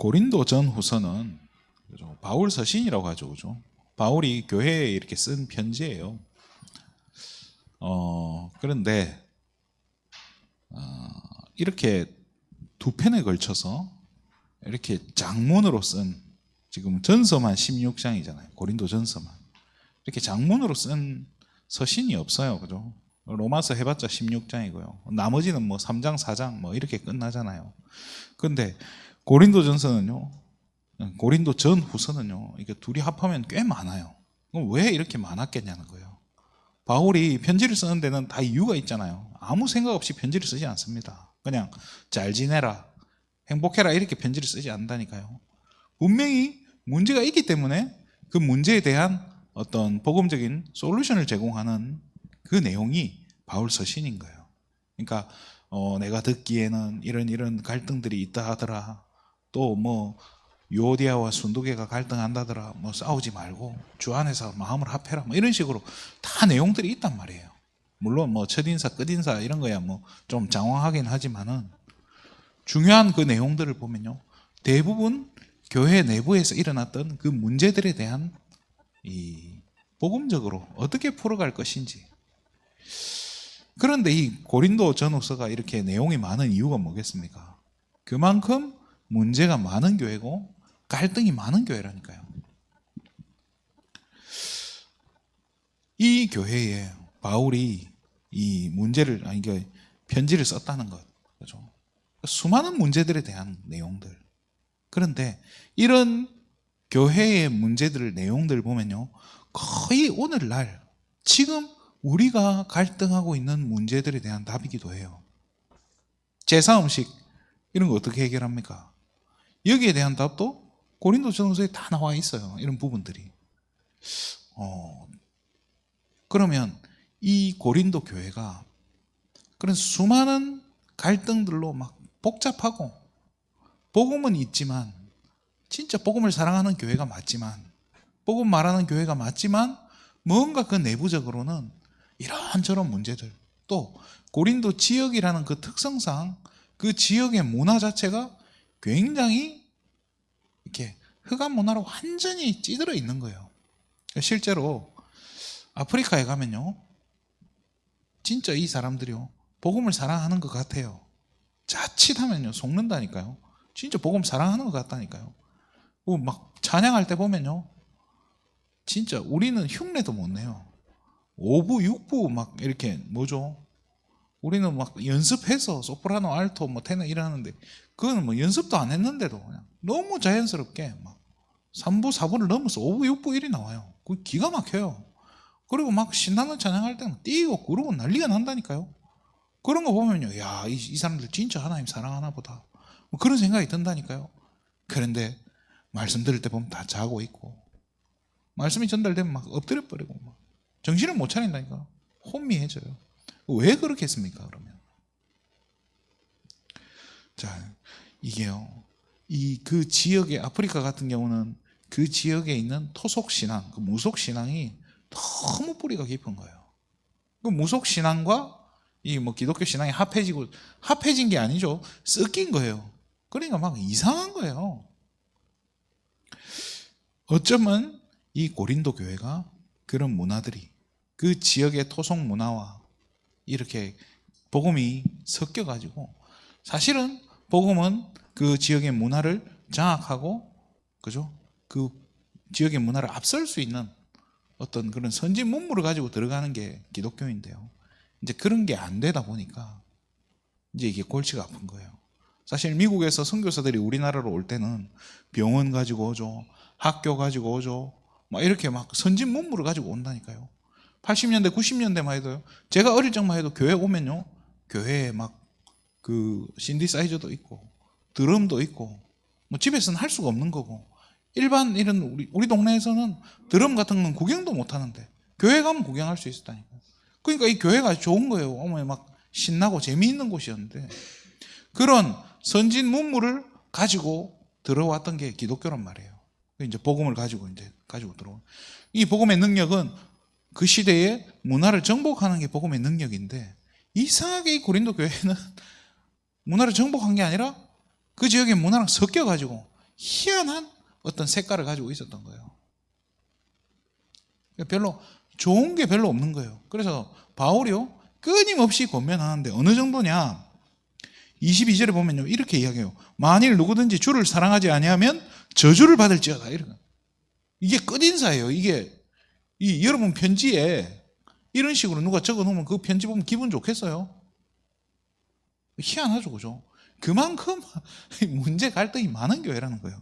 고린도 전후서는 바울 서신이라고 하죠, 그죠? 바울이 교회에 이렇게 쓴 편지예요. 그런데 이렇게 두 편에 걸쳐서 이렇게 장문으로 쓴, 지금 전서만 16장이잖아요. 고린도 전서만. 이렇게 장문으로 쓴 서신이 없어요, 그죠? 로마서 해봤자 16장이고요. 나머지는 뭐 3장, 4장 뭐 이렇게 끝나잖아요. 근데 고린도 전서는요, 고린도 전 후서는요, 이게 둘이 합하면 꽤 많아요. 그럼 왜 이렇게 많았겠냐는 거예요. 바울이 편지를 쓰는 데는 다 이유가 있잖아요. 아무 생각 없이 편지를 쓰지 않습니다. 그냥 잘 지내라, 행복해라 이렇게 편지를 쓰지 않는다니까요. 분명히 문제가 있기 때문에 그 문제에 대한 어떤 복음적인 솔루션을 제공하는 그 내용이 바울 서신인 거예요. 그러니까 내가 듣기에는 이런 갈등들이 있다 하더라. 또 뭐 유오디아와 순두계가 갈등한다더라. 뭐 싸우지 말고 주 안에서 마음을 합해라. 뭐 이런 식으로 다 내용들이 있단 말이에요. 물론 뭐 첫인사, 끝인사 이런 거야 뭐 좀 장황하긴 하지만은 중요한 그 내용들을 보면요, 대부분 교회 내부에서 일어났던 그 문제들에 대한 이 복음적으로 어떻게 풀어갈 것인지. 그런데 이 고린도 전후서가 이렇게 내용이 많은 이유가 뭐겠습니까? 그만큼 문제가 많은 교회고 갈등이 많은 교회라니까요. 이 교회에 바울이 이 문제를, 편지를 썼다는 것, 그죠? 수많은 문제들에 대한 내용들. 그런데 이런 교회의 문제들, 내용들 보면요, 거의 오늘날 지금 우리가 갈등하고 있는 문제들에 대한 답이기도 해요. 제사음식 이런 거 어떻게 해결합니까? 여기에 대한 답도 고린도 전후서에 다 나와 있어요. 이런 부분들이. 그러면 이 고린도 교회가 그런 수많은 갈등들로 막 복잡하고, 복음은 있지만, 진짜 복음을 사랑하는 교회가 맞지만, 복음 말하는 교회가 맞지만, 뭔가 그 내부적으로는 이런저런 문제들, 또 고린도 지역이라는 그 특성상 그 지역의 문화 자체가 굉장히 이렇게 흑암 문화로 완전히 찌들어 있는 거예요. 실제로 아프리카에 가면요, 진짜 이 사람들이요, 복음을 사랑하는 것 같아요. 자칫하면요 속는다니까요. 진짜 복음 사랑하는 것 같다니까요. 막 찬양할 때 보면요, 진짜 우리는 흉내도 못 내요. 5부, 6부 막 이렇게 뭐죠? 우리는 막 연습해서 소프라노, 알토, 뭐 테너 이러는데, 그거는 뭐 연습도 안 했는데도 그냥 너무 자연스럽게 막 3부, 4부를 넘어서 5부, 6부 일이 나와요. 그게 기가 막혀요. 그리고 막 신나는 찬양할 때는 뛰고 그러고 난리가 난다니까요. 그런 거 보면요, 야, 이 사람들 진짜 하나님 사랑하나 보다, 뭐 그런 생각이 든다니까요. 그런데 말씀 들을 때 보면 다 자고 있고, 말씀이 전달되면 막 엎드려 버리고 막 정신을 못 차린다니까. 혼미해져요. 왜 그렇게 했습니까, 그러면? 자, 이게요, 그 지역의, 아프리카 같은 경우는 그 지역에 있는 토속신앙, 그 무속신앙이 너무 뿌리가 깊은 거예요. 그 무속신앙과 이 뭐 기독교 신앙이 합해진 게 아니죠. 섞인 거예요. 그러니까 막 이상한 거예요. 어쩌면 이 고린도 교회가 그런 문화들이, 그 지역의 토속 문화와 이렇게 복음이 섞여가지고, 사실은 복음은 그 지역의 문화를 장악하고, 그죠? 그 지역의 문화를 앞설 수 있는 어떤 그런 선진 문물을 가지고 들어가는 게 기독교인데요. 이제 그런 게 안 되다 보니까 이제 이게 골치가 아픈 거예요. 사실 미국에서 선교사들이 우리나라로 올 때는 병원 가지고 오죠, 학교 가지고 오죠, 막 이렇게 막 선진 문물을 가지고 온다니까요. 80년대, 90년대만 해도요, 제가 어릴 적만 해도 교회 오면요, 교회에 막 그 신디사이저도 있고 드럼도 있고, 뭐 집에서는 할 수가 없는 거고, 일반 이런 우리 동네에서는 드럼 같은 건 구경도 못 하는데 교회 가면 구경할 수 있었다니까요. 그러니까 이 교회가 좋은 거예요. 어머니 막 신나고 재미있는 곳이었는데, 그런 선진 문물을 가지고 들어왔던 게 기독교란 말이에요. 이제 복음을 가지고 들어온, 이 복음의 능력은 그 시대의 문화를 정복하는 게 복음의 능력인데, 이상하게 이 고린도 교회는 문화를 정복한 게 아니라 그 지역의 문화랑 섞여가지고 희한한 어떤 색깔을 가지고 있었던 거예요. 별로 좋은 게 별로 없는 거예요. 그래서 바울이요 끊임없이 권면하는데 어느 정도냐? 22절에 보면요 이렇게 이야기해요. 만일 누구든지 주를 사랑하지 아니하면 저주를 받을지어다. 이게 끝인사예요. 이게 여러분 편지에 이런 식으로 누가 적어놓으면 그 편지 보면 기분 좋겠어요? 희한하죠, 그죠? 그만큼 문제 갈등이 많은 교회라는 거예요.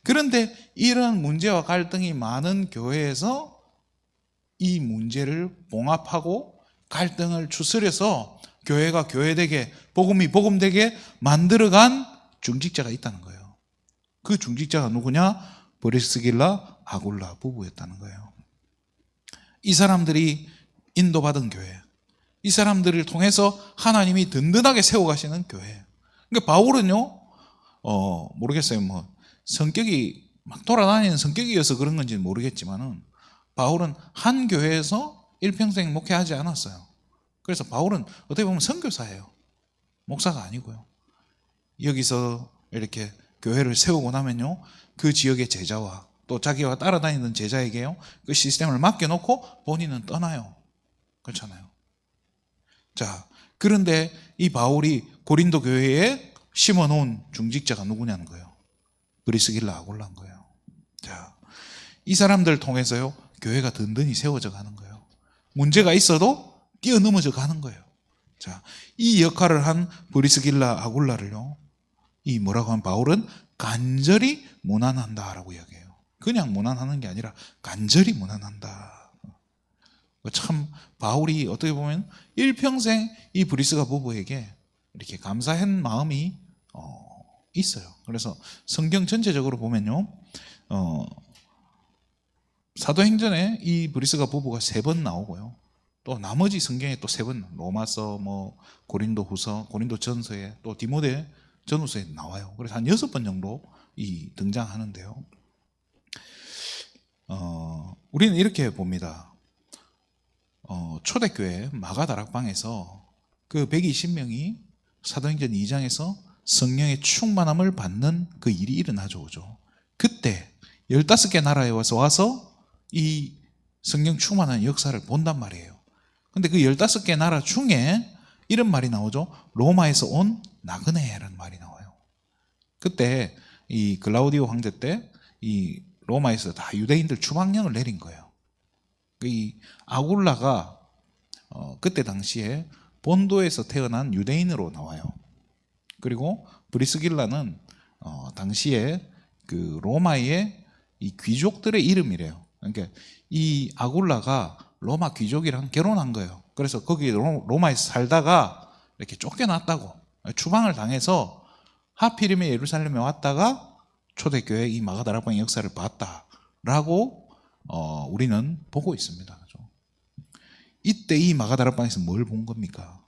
그런데 이런 문제와 갈등이 많은 교회에서 이 문제를 봉합하고 갈등을 추스려서 교회가 교회되게 복음이 복음되게 만들어간 중직자가 있다는 거예요. 그 중직자가 누구냐? 브리스길라 아굴라 부부였다는 거예요. 이 사람들이 인도받은 교회, 이 사람들을 통해서 하나님이 든든하게 세워가시는 교회. 그러니까 바울은요 모르겠어요. 뭐 성격이 막 돌아다니는 성격이어서 그런 건지는 모르겠지만은 바울은 한 교회에서 일평생 목회하지 않았어요. 그래서 바울은 어떻게 보면 선교사예요. 목사가 아니고요. 여기서 이렇게 교회를 세우고 나면요 그 지역의 제자와 또 자기가 따라다니던 제자에게요 그 시스템을 맡겨놓고 본인은 떠나요. 그렇잖아요. 자, 그런데 이 바울이 고린도 교회에 심어놓은 중직자가 누구냐는 거예요. 브리스길라 아굴라인 거예요. 자, 이 사람들 통해서요 교회가 든든히 세워져 가는 거예요. 문제가 있어도 뛰어넘어져 가는 거예요. 자, 이 역할을 한 브리스길라 아굴라를요 이 뭐라고 하면 바울은 간절히 문안한다라고 이야기해요. 그냥 문안하는 게 아니라 간절히 문안한다. 참 바울이 어떻게 보면 일평생 이 브리스가 부부에게 이렇게 감사한 마음이 있어요. 그래서 성경 전체적으로 보면요 사도행전에 이 브리스가 부부가 3번 나오고요 또 나머지 성경에 또 3번 로마서 뭐 고린도후서 고린도전서에 또 디모데 전후서에 나와요. 그래서 한 6번 정도 등장하는데요 우리는 이렇게 봅니다. 초대교회 마가다락방에서 그 120명이 사도행전 2장에서 성령의 충만함을 받는 그 일이 일어나죠. 그죠? 그때 15개 나라에 와서 이 성령 충만한 역사를 본단 말이에요. 근데 그 15개 나라 중에 이런 말이 나오죠. 로마에서 온 나그네라는 말이 나와요. 그때 이 글라우디오 황제 때 이 로마에서 다 유대인들 추방령을 내린 거예요. 이 아굴라가 그때 당시에 본도에서 태어난 유대인으로 나와요. 그리고 브리스길라는 당시에 그 로마의 이 귀족들의 이름이래요. 그러니까 이 아굴라가 로마 귀족이랑 결혼한 거예요. 그래서 거기 로마에서 살다가 이렇게 쫓겨났다고 추방을 당해서 하필이면 예루살렘에 왔다가 초대교회 이 마가다락방의 역사를 봤다라고 우리는 보고 있습니다. 그렇죠? 이때 이 마가다락방에서 뭘 본 겁니까?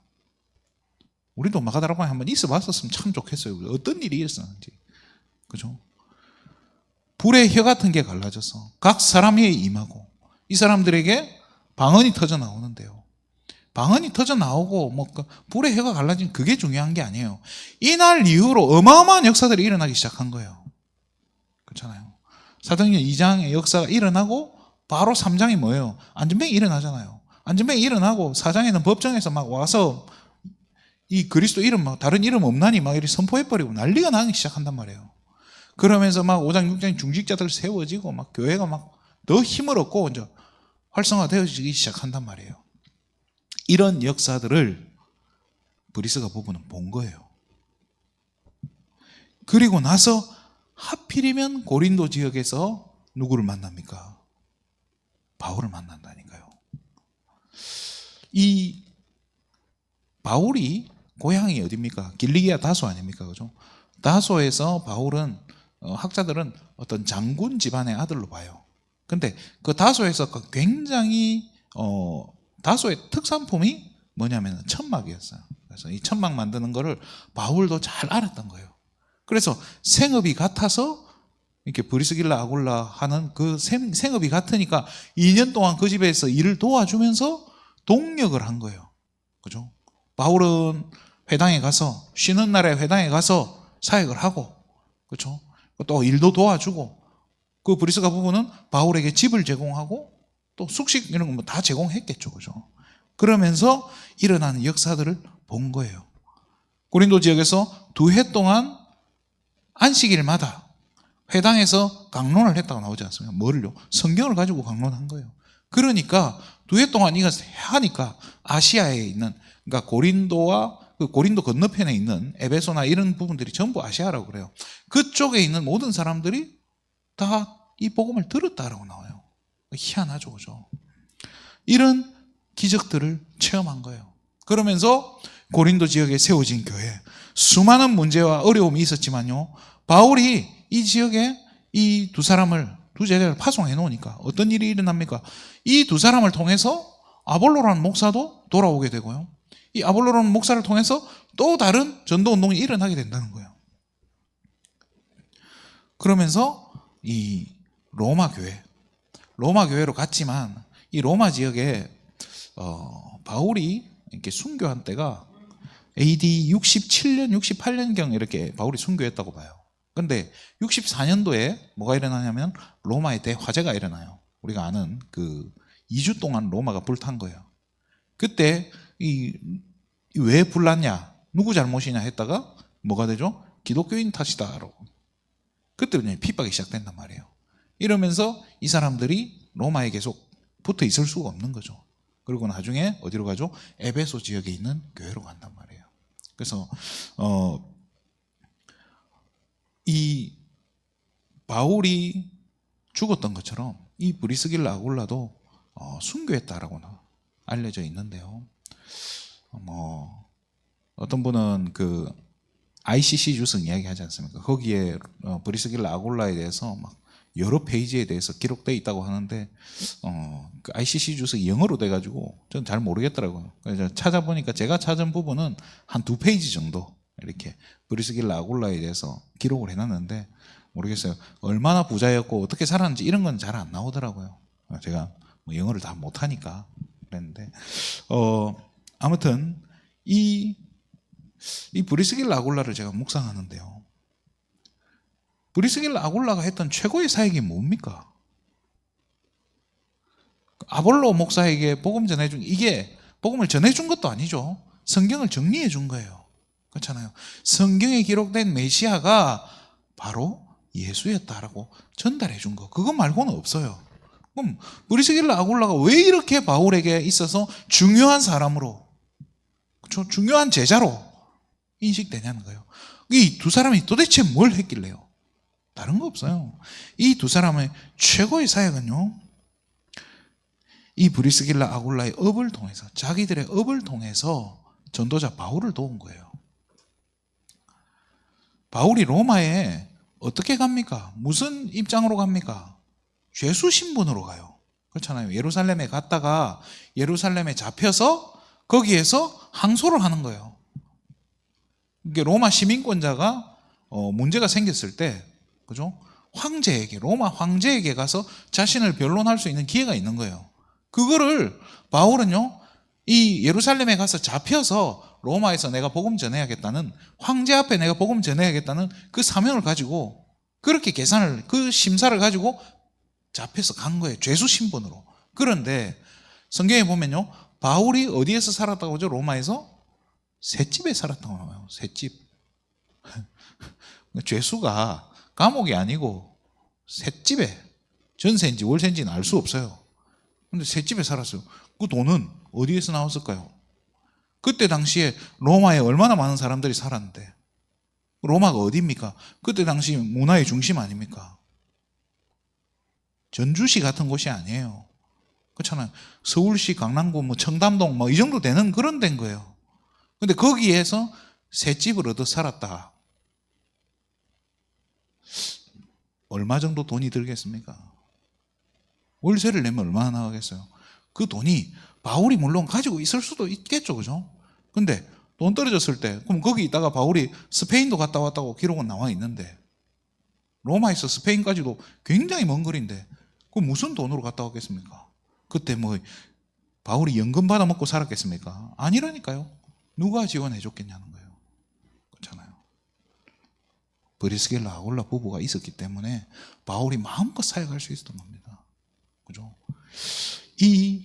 우리도 마가다락방에 한번 있어 봤었으면 참 좋겠어요. 어떤 일이 있었는지. 그죠? 불의 혀 같은 게 갈라져서 각 사람에게 임하고 이 사람들에게 방언이 터져 나오는데요. 방언이 터져 나오고 뭐 불의 혀가 갈라진 그게 중요한 게 아니에요. 이날 이후로 어마어마한 역사들이 일어나기 시작한 거예요. 그렇잖아요. 사도행전 2장의 역사가 일어나고 바로 3장이 뭐예요? 안전병이 일어나잖아요. 안전병이 일어나고 4장에는 법정에서 막 와서 이 그리스도 이름 막 다른 이름 없나니 막 이렇게 선포해버리고 난리가 나기 시작한단 말이에요. 그러면서 막 5장 6장 중직자들 세워지고 막 교회가 막 더 힘을 얻고 이제 활성화되어지기 시작한단 말이에요. 이런 역사들을 브리스가 부부는 본 거예요. 그리고 나서 하필이면 고린도 지역에서 누구를 만납니까? 바울을 만난다니까요. 이 바울이 고향이 어디입니까? 길리기아 다소 아닙니까? 그죠? 다소에서 바울은 학자들은 어떤 장군 집안의 아들로 봐요. 근데 그 다소에서 굉장히 다소의 특산품이 뭐냐면 천막이었어요. 그래서 이 천막 만드는 거를 바울도 잘 알았던 거예요. 그래서 생업이 같아서 이렇게 브리스길라 아굴라 하는 그 생업이 같으니까 2년 동안 그 집에서 일을 도와주면서 동력을 한 거예요. 그죠? 바울은 회당에 가서 쉬는 날에 회당에 가서 사역을 하고, 그렇죠? 또 일도 도와주고, 그 브리스가 부부는 바울에게 집을 제공하고 또 숙식 이런 거 다 제공했겠죠. 그죠? 그러면서 일어나는 역사들을 본 거예요. 고린도 지역에서 2해 동안 안식일마다 회당에서 강론을 했다고 나오지 않습니까? 뭐를요? 성경을 가지고 강론한 거예요. 그러니까 2해 동안 이것을 하니까 아시아에 있는, 그러니까 고린도와 그 고린도 건너편에 있는 에베소나 이런 부분들이 전부 아시아라고 그래요. 그쪽에 있는 모든 사람들이 다 이 복음을 들었다라고 나와요. 희한하죠, 그죠? 이런 기적들을 체험한 거예요. 그러면서 고린도 지역에 세워진 교회, 수많은 문제와 어려움이 있었지만요, 바울이 이 지역에 이 두 제자를 파송해 놓으니까 어떤 일이 일어납니까? 이 2사람을 통해서 아볼로라는 목사도 돌아오게 되고요, 이 아볼로라는 목사를 통해서 또 다른 전도 운동이 일어나게 된다는 거예요. 그러면서 이 로마 교회로 갔지만, 이 로마 지역에 바울이 이렇게 순교한 때가 AD 67년, 68년경 이렇게 바울이 순교했다고 봐요. 그런데 64년도에 뭐가 일어나냐면 로마에 대화재가 일어나요. 우리가 아는 그 2주 동안 로마가 불탄 거예요. 그때 왜 불났냐, 누구 잘못이냐 했다가 뭐가 되죠? 기독교인 탓이다라고. 그때 핍박이 시작된단 말이에요. 이러면서 이 사람들이 로마에 계속 붙어 있을 수가 없는 거죠. 그리고 나중에 어디로 가죠? 에베소 지역에 있는 교회로 간단 말이에요. 그래서 이 바울이 죽었던 것처럼 이 브리스길라 아굴라도 순교했다라고 알려져 있는데요. 어떤 분은 그 ICC 유성 이야기 하지 않습니까? 거기에 브리스길라 아굴라에 대해서 막 여러 페이지에 대해서 기록되어 있다고 하는데, 그 ICC 주석이 영어로 돼가지고 전 잘 모르겠더라고요. 그래서 찾아보니까 제가 찾은 부분은 한 2페이지 정도 이렇게 브리스길라 아굴라에 대해서 기록을 해놨는데, 모르겠어요. 얼마나 부자였고 어떻게 살았는지 이런 건 잘 안 나오더라고요. 제가 뭐 영어를 다 못하니까 그랬는데, 아무튼 이 브리스길라 아굴라를 제가 묵상하는데요, 브리스길라 아굴라가 했던 최고의 사역이 뭡니까? 아볼로 목사에게 복음 전해준, 이게 복음을 전해준 것도 아니죠. 성경을 정리해 준 거예요. 그렇잖아요. 성경에 기록된 메시아가 바로 예수였다라고 전달해 준 거, 그거 말고는 없어요. 그럼 브리스길라 아굴라가 왜 이렇게 바울에게 있어서 중요한 사람으로, 그렇죠? 중요한 제자로 인식되냐는 거예요. 이 2사람이 도대체 뭘 했길래요? 다른 거 없어요. 이 2사람의 최고의 사역은요, 이 브리스길라 아굴라의 업을 통해서, 자기들의 업을 통해서 전도자 바울을 도운 거예요. 바울이 로마에 어떻게 갑니까? 무슨 입장으로 갑니까? 죄수 신분으로 가요. 그렇잖아요. 예루살렘에 갔다가 예루살렘에 잡혀서 거기에서 항소를 하는 거예요. 이게 로마 시민권자가 문제가 생겼을 때, 그죠? 황제에게, 로마 황제에게 가서 자신을 변론할 수 있는 기회가 있는 거예요. 그거를 바울은요, 이 예루살렘에 가서 잡혀서 로마에서 내가 복음 전해야겠다는, 황제 앞에 내가 복음 전해야겠다는 그 사명을 가지고, 그렇게 그 심사를 가지고 잡혀서 간 거예요. 죄수 신분으로. 그런데 성경에 보면요, 바울이 어디에서 살았다고 하죠? 로마에서? 셋집에 살았다고 나와요. 셋집. 죄수가 감옥이 아니고 셋집에, 전세인지 월세인지는 알 수 없어요. 근데 셋집에 살았어요. 그 돈은 어디에서 나왔을까요? 그때 당시에 로마에 얼마나 많은 사람들이 살았는데, 로마가 어디입니까? 그때 당시 문화의 중심 아닙니까? 전주시 같은 곳이 아니에요. 그렇잖아요. 서울시, 강남구, 뭐 청담동 뭐 이 정도 되는 그런 데인 거예요. 근데 거기에서 셋집을 얻어 살았다. 얼마 정도 돈이 들겠습니까? 월세를 내면 얼마나 나가겠어요? 그 돈이 바울이 물론 가지고 있을 수도 있겠죠, 그죠? 근데 돈 떨어졌을 때, 그럼 거기 있다가 바울이 스페인도 갔다 왔다고 기록은 나와 있는데, 로마에서 스페인까지도 굉장히 먼 거리인데, 그럼 무슨 돈으로 갔다 왔겠습니까? 그때 뭐 바울이 연금 받아 먹고 살았겠습니까? 아니라니까요. 누가 지원해 줬겠냐는 거예요. 그렇잖아요. 브리스길라 아굴라 부부가 있었기 때문에 바울이 마음껏 사역할 수 있었던 겁니다. 그죠? 이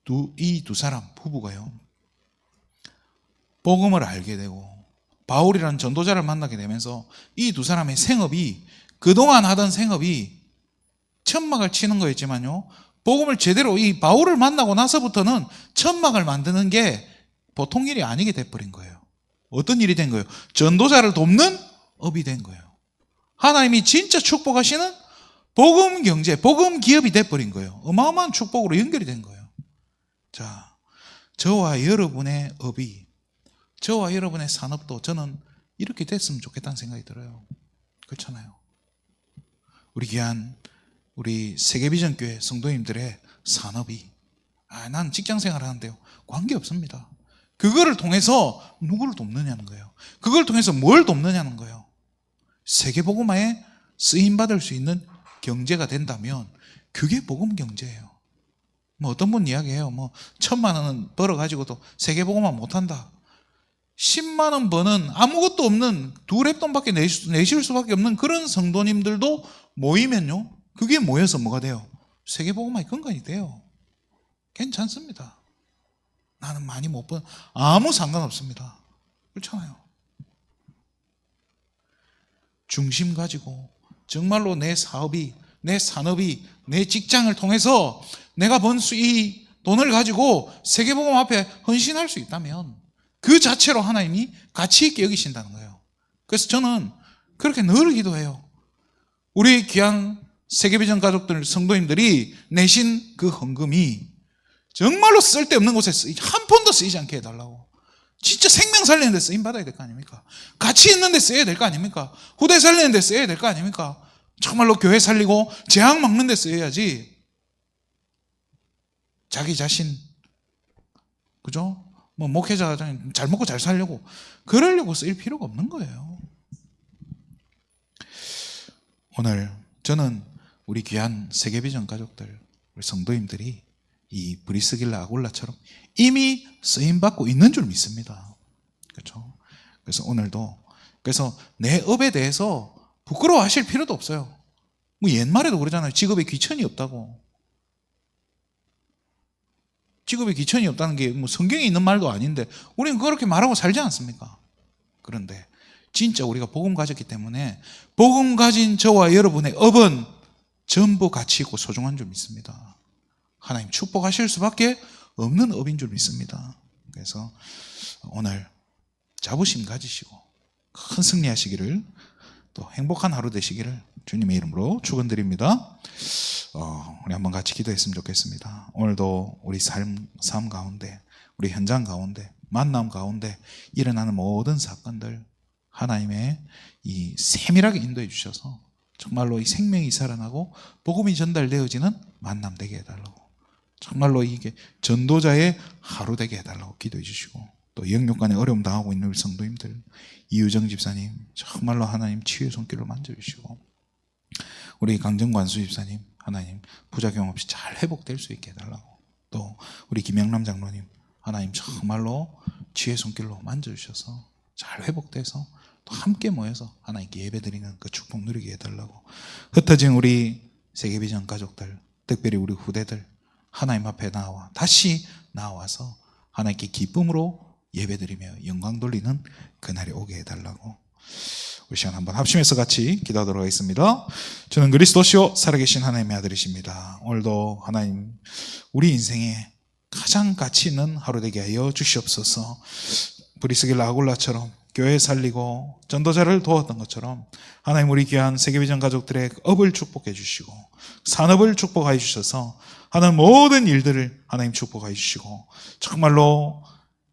두 사람 부부가요, 복음을 알게 되고 바울이라는 전도자를 만나게 되면서 이 두 사람의 생업이, 그동안 하던 생업이 천막을 치는 거였지만요, 복음을 제대로 이 바울을 만나고 나서부터는 천막을 만드는 게 보통 일이 아니게 돼버린 거예요. 어떤 일이 된 거예요? 전도자를 돕는 업이 된 거예요. 하나님이 진짜 축복하시는 복음 경제, 복음 기업이 돼버린 거예요. 어마어마한 축복으로 연결이 된 거예요. 자, 저와 여러분의 업이, 저와 여러분의 산업도 저는 이렇게 됐으면 좋겠다는 생각이 들어요. 그렇잖아요. 우리 귀한 우리 세계비전교회 성도님들의 산업이, 난 직장생활 하는데요, 관계없습니다. 그거를 통해서 누구를 돕느냐는 거예요. 그걸 통해서 뭘 돕느냐는 거예요. 세계복음화에 쓰임받을 수 있는 경제가 된다면 그게 복음 경제예요. 뭐 어떤 분 이야기해요. 1,000만 원은 벌어가지고도 세계복음화 못한다. 10만 원 버는 아무것도 없는 두 랩돈밖에 내실 수밖에 없는 그런 성도님들도 모이면요, 그게 모여서 뭐가 돼요? 세계복음화의 근간이 돼요. 괜찮습니다. 나는 많이 못 번, 아무 상관없습니다. 그렇잖아요. 중심 가지고 정말로 내 사업이, 내 산업이, 내 직장을 통해서 내가 번 이 돈을 가지고 세계복음 앞에 헌신할 수 있다면 그 자체로 하나님이 가치 있게 여기신다는 거예요. 그래서 저는 그렇게 늘 기도해요. 우리 귀한 세계비전 가족들, 성도님들이 내신 그 헌금이 정말로 쓸데없는 곳에 한 푼도 쓰이지 않게 해달라고. 진짜 생명 살리는 데 쓰임 받아야 될 거 아닙니까? 가치 있는 데 써야 될 거 아닙니까? 후대 살리는 데 써야 될 거 아닙니까? 정말로 교회 살리고 재앙 막는 데 써야지. 자기 자신, 그죠? 목회자가 잘 먹고 잘 살려고, 그러려고 쓰일 필요가 없는 거예요. 오늘 저는 우리 귀한 세계비전 가족들, 우리 성도님들이 이 브리스길라 아굴라처럼 이미 쓰임받고 있는 줄 믿습니다. 그렇죠? 그래서 오늘도, 그래서 내 업에 대해서 부끄러워하실 필요도 없어요. 옛말에도 그러잖아요. 직업에 귀천이 없다고. 직업에 귀천이 없다는 게 성경에 있는 말도 아닌데 우리는 그렇게 말하고 살지 않습니까? 그런데 진짜 우리가 복음 가졌기 때문에 복음 가진 저와 여러분의 업은 전부 가치 있고 소중한 줄 믿습니다. 하나님 축복하실 수밖에 없는 업인 줄 믿습니다. 그래서 오늘 자부심 가지시고 큰 승리하시기를, 또 행복한 하루 되시기를 주님의 이름으로 축원드립니다. 우리 한번 같이 기도했으면 좋겠습니다. 오늘도 우리 삶 가운데, 우리 현장 가운데, 만남 가운데 일어나는 모든 사건들 하나님의 이 세밀하게 인도해 주셔서 정말로 이 생명이 살아나고 복음이 전달되어지는 만남 되게 해달라고, 정말로 이게 전도자의 하루 되게 해달라고 기도해 주시고, 또 영육간에 어려움 당하고 있는 우리 성도님들, 이유정 집사님 정말로 하나님 치유의 손길로 만져주시고, 우리 강정관수 집사님 하나님 부작용 없이 잘 회복될 수 있게 해달라고, 또 우리 김영남 장로님 하나님 정말로 치유의 손길로 만져주셔서 잘 회복돼서 또 함께 모여서 하나님께 예배드리는 그 축복 누리게 해달라고, 흩어진 우리 세계비전 가족들, 특별히 우리 후대들 하나님 앞에 다시 나와서 하나님께 기쁨으로 예배드리며 영광 돌리는 그날이 오게 해달라고, 우리 시간 한번 합심해서 같이 기도하도록 하겠습니다. 저는 그리스도시요 살아계신 하나님의 아들이십니다. 오늘도 하나님 우리 인생에 가장 가치 있는 하루 되게 하여 주시옵소서. 브리스길라 아굴라처럼 교회 살리고 전도자를 도왔던 것처럼 하나님 우리 귀한 세계비전 가족들의 업을 축복해 주시고 산업을 축복하여 주셔서 하는 모든 일들을 하나님 축복하여 주시고, 정말로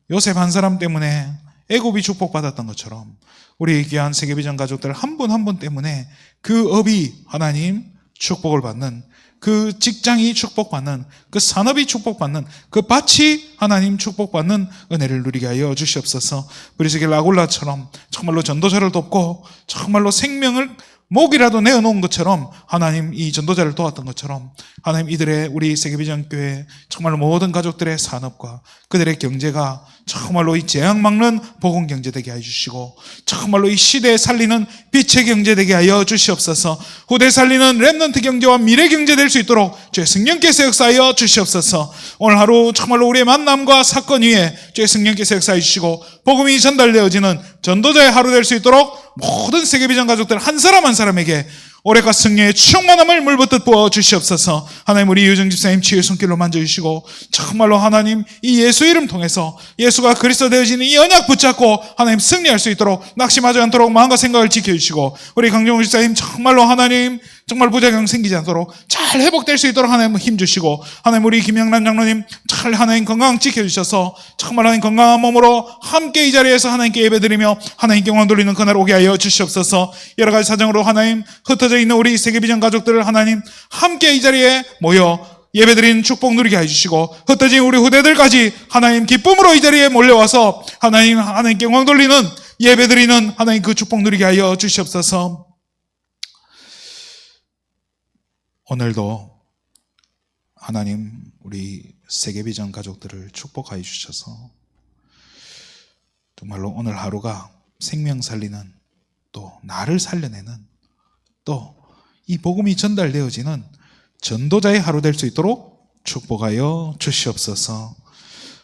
요셉 한 사람 때문에 애굽이 축복받았던 것처럼 우리 귀한 세계비전 가족들 한 분 한 분 때문에 그 업이 하나님 축복을 받는, 그 직장이 축복받는, 그 산업이 축복받는, 그 밭이 하나님 축복받는 은혜를 누리게 하여 주시옵소서. 브리스길라 아굴라처럼 정말로 전도자를 돕고 정말로 생명을 목이라도 내어놓은 것처럼 하나님 이 전도자를 도왔던 것처럼 하나님 이들의 우리 세계비전교회 정말 모든 가족들의 산업과 그들의 경제가 정말로 이 재앙 막는 복음 경제 되게 해주시고 정말로 이 시대에 살리는 빛의 경제 되게 하여 주시옵소서. 후대 살리는 렘넌트 경제와 미래 경제 될 수 있도록 주의 성령께서 역사하여 주시옵소서. 오늘 하루 정말로 우리의 만남과 사건 위에 주의 성령께서 역사해 주시고 복음이 전달되어지는 전도자의 하루 될 수 있도록 모든 세계비전 가족들 한 사람 한 사람에게 오래가 성령의 충만함을 물붓듯 부어 주시옵소서. 하나님 우리 유정 집사님 치유의 손길로 만져주시고 정말로 하나님 이 예수 이름 통해서 예수가 그리스도 되어지는 이 언약 붙잡고 하나님 승리할 수 있도록 낙심하지 않도록 마음과 생각을 지켜주시고 우리 강정호 집사님 정말로 하나님 정말 부작용 생기지 않도록 잘 회복될 수 있도록 하나님 힘주시고 하나님 우리 김영란 장로님 잘 하나님 건강 지켜주셔서 정말 하나님 건강한 몸으로 함께 이 자리에서 하나님께 예배드리며 하나님께 영광 돌리는 그날 오게 하여 주시옵소서. 여러 가지 사정으로 하나님 흩어져 있는 우리 세계비전 가족들을 하나님 함께 이 자리에 모여 예배드리는 축복 누리게 해주시고 흩어진 우리 후대들까지 하나님 기쁨으로 이 자리에 몰려와서 하나님께 영광 돌리는 예배드리는 하나님 그 축복 누리게 하여 주시옵소서. 오늘도 하나님 우리 세계비전 가족들을 축복하여 주셔서 정말로 오늘 하루가 생명 살리는 또 나를 살려내는 또 이 복음이 전달되어지는 전도자의 하루 될 수 있도록 축복하여 주시옵소서.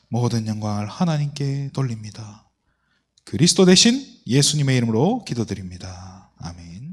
모든 영광을 하나님께 돌립니다. 그리스도 대신 예수님의 이름으로 기도드립니다. 아멘.